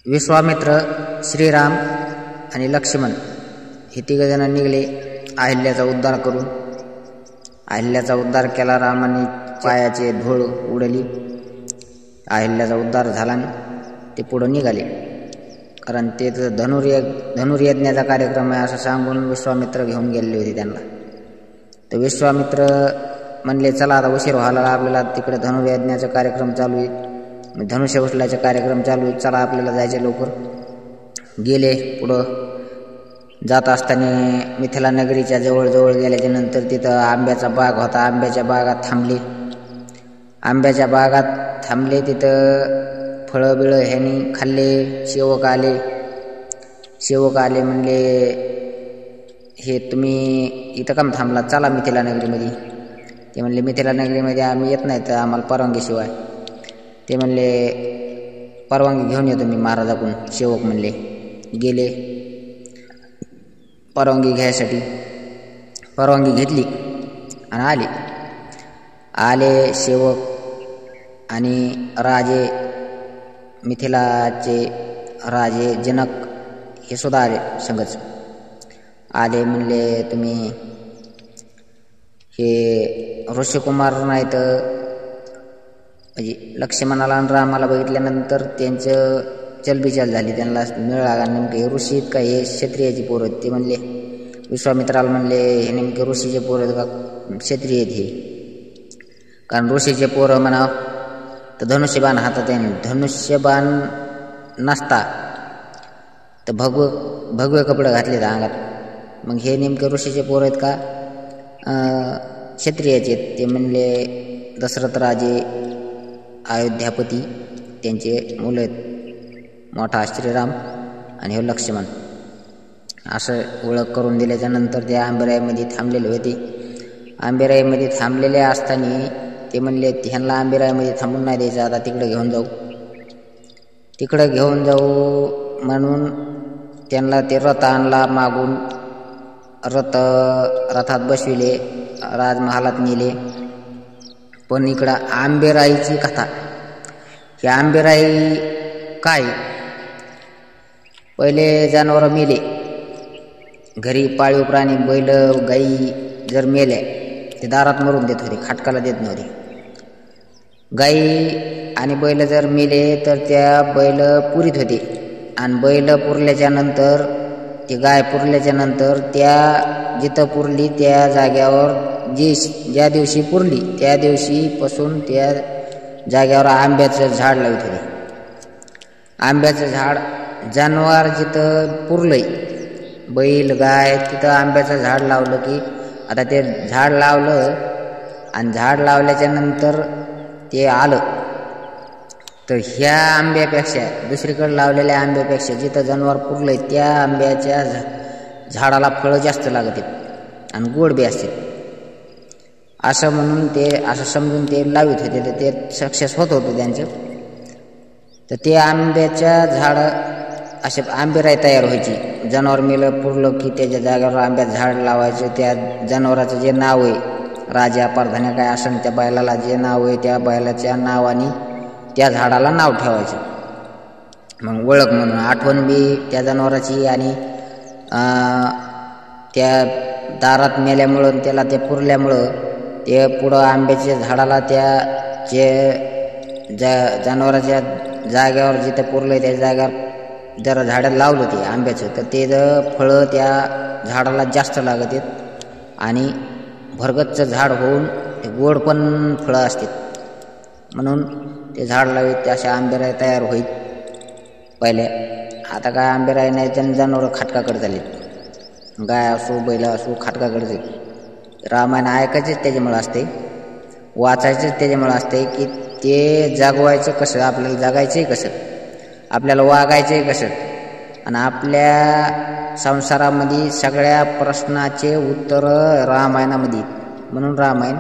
विश्वामित्र, श्रीराम आणि लक्ष्मण हे तिघजण निघाले अहिल्याचा उद्धार करून. अहिल्याचा उद्धार केला. रामाने पायाचे धूळ उडली. अहिल्याचा उद्धार झाला. ते पुढं निघाले, कारण ते धनुर्यज्ञाचा कार्यक्रम आहे असं सांगून विश्वामित्र घेऊन गेलेले होते त्यांना. तर विश्वामित्र म्हणले, चला आता उशीर व्हायला आपल्याला, तिकडे धनुर्यज्ञाचा कार्यक्रम चालू आहे, धनुष्य उचलायचा कार्यक्रम चालू आहे, चला आपल्याला जायचे लवकर. गेले पुढं. जात असताना मिथिला नगरीच्या जवळजवळ गेल्याच्या नंतर तिथं आंब्याचा बाग होता. आंब्याच्या बागात थांबले. आंब्याच्या बागात थांबले. तिथं फळं बिळं ह्यांनी खाल्ले. सेवक आले म्हणले, हे तुम्ही इथं काम थांबला, चला मिथिला नगरीमध्ये. ते म्हणले, मिथिला नगरीमध्ये आम्ही येत नाही तर आम्हाला परवानगीशिवाय. ते म्हणले, परवानगी घेऊन येतो मी महाराजाकडून. सेवक म्हणले. गेले परवानगी घ्यायसाठी. परवानगी घेतली आणि आले सेवक आणि राजे, मिथिलाचे राजे जनक हे सुद्धा आले संगच. आले म्हणले, तुम्ही हे ऋषिकुमार नाही तर म्हणजे लक्ष्मणाला आणि रामाला बघितल्यानंतर त्यांचं चलबिचल झाली. त्यांना मिळ लागा, नेमके ऋषी आहेत का हे क्षत्रियाची पोरं आहेत. ते म्हणले, विश्वामित्राला म्हणले, हे नेमके ऋषीचे पोरं आहेत का क्षत्रिय आहेत हे? कारण ऋषीचे पोरं म्हणा तर धनुष्यबाण हातात आहे, धनुष्यबाण नसता तर भगवे कपडे घातलेत अंगात. मग हे नेमके ऋषीचे पोरं आहेत का क्षत्रियाचे आहेत? ते म्हणले, दशरथ राजे अयोध्यापती त्यांचे मुलं आहेत, मोठा श्रीराम आणि हे लक्ष्मण. असं ओळख करून दिल्याच्या नंतर ते आंबेराईमध्ये थांबलेले होते. आंबेराईमध्ये थांबलेले असताना ते म्हणले, ह्यांना आंबेराईमध्ये थांबून नाही द्यायचं, आता तिकडे घेऊन जाऊ. तिकडे घेऊन जाऊ म्हणून त्यांना ते रथ आणला मागून. रथात बसविले, राजमहालात नेले. पण इकडं आंबेराईची कथा. ही आंबेराई काय, पहिले जनावर मेले घरी, पाळीव प्राणी बैल गाई जर मेल्या ते दारात मरून देत होते, खाटकाला देत नव्हते. गाई आणि बैल जर मेले तर त्या बैल पुरीत होते, आणि बैल पुरल्याच्या नंतर ती गाय पुरल्याच्या नंतर त्या जिथं पुरली त्या जाग्यावर ज्या दिवशी पुरली त्या दिवशीपासून त्या जाग्यावर आंब्याचं झाड लावत होते. आंब्याचं झाड, जनावर जिथं पुरलंय बैल गाय तिथं आंब्याचं झाड लावलं की, आता ते झाड लावलं आणि झाड लावल्याच्या नंतर ते आलं तर ह्या आंब्यापेक्षा दुसरीकडे लावलेल्या आंब्यापेक्षा जिथं जनावर पुरलंय त्या आंब्याच्या झाडाला फळं जास्त लागत आहेत आणि गोड बी असते. असं म्हणून ते असं समजून ते लावित होते, तर ते सक्सेस होत होतं त्यांचं. तर ते आंब्याच्या झाडं असे आंबेराई तयार व्हायची. जनावर मेलं पुरलं की त्याच्या जागेवर आंब्याचं झाड लावायचं. त्या जनावराचं जे नाव आहे, राजा परधान्या काय असेल त्या बैलाला जे नाव आहे त्या बैलाच्या नावाने त्या झाडाला नाव ठेवायचं. मग ओळख म्हणून आठवण बी त्या जनावराची, आणि त्या दारात मेल्यामुळं त्याला ते पुरल्यामुळं ते पुढं आंब्याच्या झाडाला त्या जे जनावराच्या जाग्यावर जिथं पुरलं त्या जाग्यावर जरा झाडं लावलं ते आंब्याचं, तर ते फळं त्या झाडाला जास्त लागत आहेत आणि भरगतचं झाड होऊन ते गोड पण फळं असतात. म्हणून ते झाड लावीत, ते अशा आंबेराई तयार होईत पहिले. आता काय आंबेराई नाही, जनावरं खाटकाकडे झालीत. गाय असो बैल असो खाटकाकडे जाईल. रामायण ऐकायचेच त्याच्यामुळं असते, वाचायचंच त्याच्यामुळं असते की ते जागवायचं कसं, आपल्याला जगायचंही कसं, आपल्याला वागायचंही कसं, आणि आपल्या संसारामध्ये सगळ्या प्रश्नाचे उत्तर रामायणामध्ये. म्हणून रामायण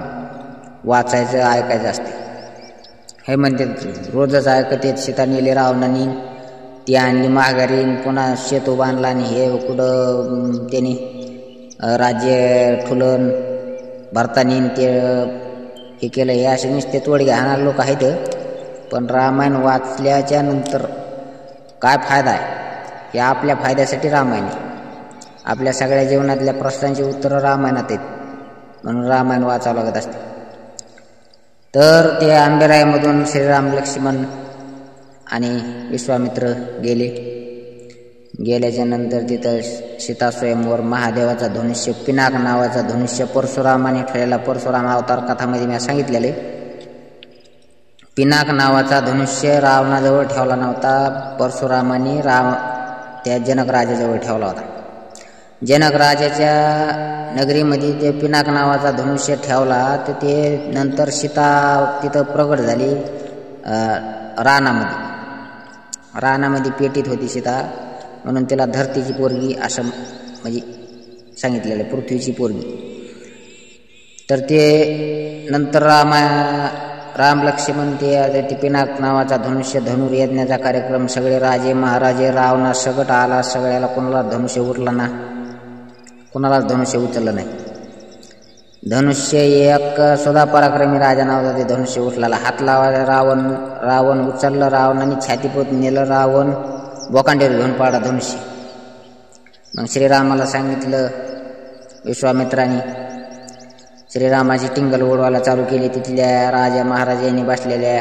वाचायचं ऐकायचं असते. हे म्हणते रोजच ऐकते, सीता नेली रावणाने, ती आणली माघारी, पुन्हा सेतू बांधला आणि हे कुठं त्याने राज्य ठुलन भरतानी ते हे केलं. हे असे नुसते तोडगे हाणार लोक आहेत. पण रामायण वाचल्याच्या नंतर काय फायदा आहे हे आपल्या फायद्यासाठी रामायण आहे. आपल्या सगळ्या जीवनातल्या प्रश्नांची उत्तरं रामायणात आहेत, म्हणून रामायण वाचावं लागत असते. तर ते आंबेरायामधून श्रीराम, लक्ष्मण आणि विश्वामित्र गेल्याच्या नंतर तिथं सीता स्वयंवर महादेवाचा धनुष्य, पिनाक नावाचा धनुष्य परशुरामाने ठेवलेला, परशुराम अवतार कथामध्ये मी सांगितलेले. पिनाक नावाचा धनुष्य रावणाजवळ ठेवला नव्हता, परशुरामाने त्या जनक राजाजवळ ठेवला होता. जनक राजाच्या नगरीमध्ये ते पिनाक नावाचा धनुष्य ठेवला, तर ते नंतर सीता तिथं प्रगट झाली. रानामध्ये पेटीत होती सीता, म्हणून तिला धरतीची पोरगी असं म्हणजे सांगितलेलं, पृथ्वीची पोरगी. तर ते नंतर राम लक्ष्मण ते पिनाक नावाचा धनुष्य धनुर्यज्ञाचा कार्यक्रम, सगळे राजे महाराजे रावणा सगट आला, सगळ्याला कोणाला धनुष्य उरला ना, कोणालाच धनुष्य उचललं नाही. धनुष्य एक सुधा पराक्रमी राजा नव्हता ते धनुष्य उचलायला. हात लावायला रावण उचललं, रावणाने छातीपोत नेलं, रावण बोकांडीवर घेऊन पाडा धनुष्य. मग श्रीरामाला सांगितलं विश्वामित्राने, श्रीरामाची टिंगल उडवायला चालू केली. तिथल्या राजा महाराजांनी बसलेल्या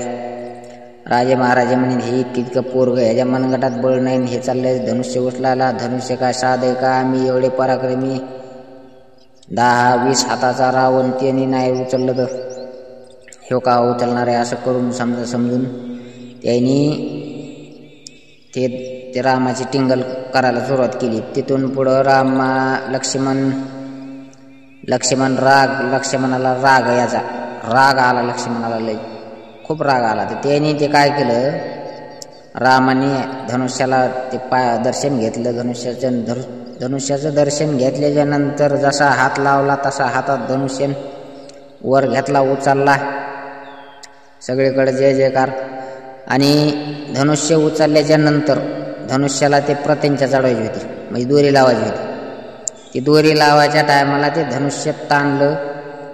राजे महाराजे म्हणे, हे इतकं पोरग, ह्याच्या मनगटात बळ नाही, हे चाललंय धनुष्य उचलायला. धनुष्य काय साध आहे का? आम्ही एवढे पराक्रमी 10-20 हाताचा रावण त्यांनी नाही उचललं तर ह्यो का उचलणार आहे, असं करून समजून त्यांनी ते रामाची टिंगल करायला सुरुवात केली. तिथून पुढं लक्ष्मणाला राग आला, लक्ष्मणाला लय खूप राग आला. तर त्यांनी ते काय केलं, रामाने धनुष्याला ते दर्शन घेतलं. धनुष्याचं दर्शन घेतल्याच्या नंतर जसा हात लावला तसा हातात धनुष्य वर घेतला, उचलला, सगळीकडे जय जयकार. आणि धनुष्य उचलल्याच्या नंतर धनुष्याला ते प्रत्यंच्या चढवायची होती, म्हणजे दोरी लावायची होती. ती दोरी लावायच्या टायमाला ते धनुष्य ताणलं,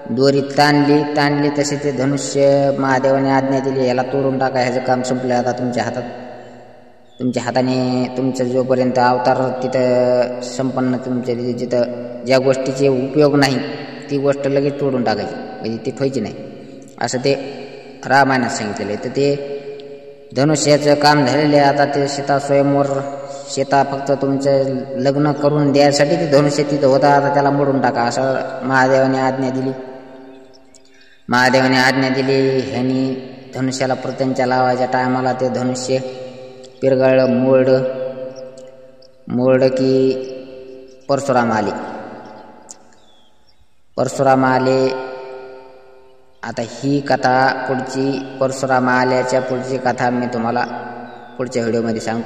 दोरी ताणली तसे ते धनुष्य महादेवाने आज्ञा दिली, याला तोडून टाका, ह्याचं काम संपलं आता तुमच्या हाताने. तुमचं जोपर्यंत अवतार तिथं संपन्न, तुमच्या जिथं ज्या गोष्टीचे उपयोग नाही ती गोष्ट लगेच तोडून टाकायची, म्हणजे ती ठेवायची नाही, असं ते रामायणात सांगितलेलं आहे. तर ते धनुष्याचं काम झालेलं आहे. आता ते सीता स्वयंवर, सीता फक्त तुमचं लग्न करून द्यायसाठी ते धनुष्य तिथं होता, आता त्याला मोडून टाका, असं महादेवाने आज्ञा दिली. ह्यांनी धनुष्याला प्रत्यंच्या लावायच्या टायमाला ते धनुष्य पिरगळलं, मोड की परशुराम आले. आता ही कथा पुढची, परशुराम आल्याच्या पुढची कथा मी तुम्हाला पुढच्या व्हिडिओमध्ये सांगतो.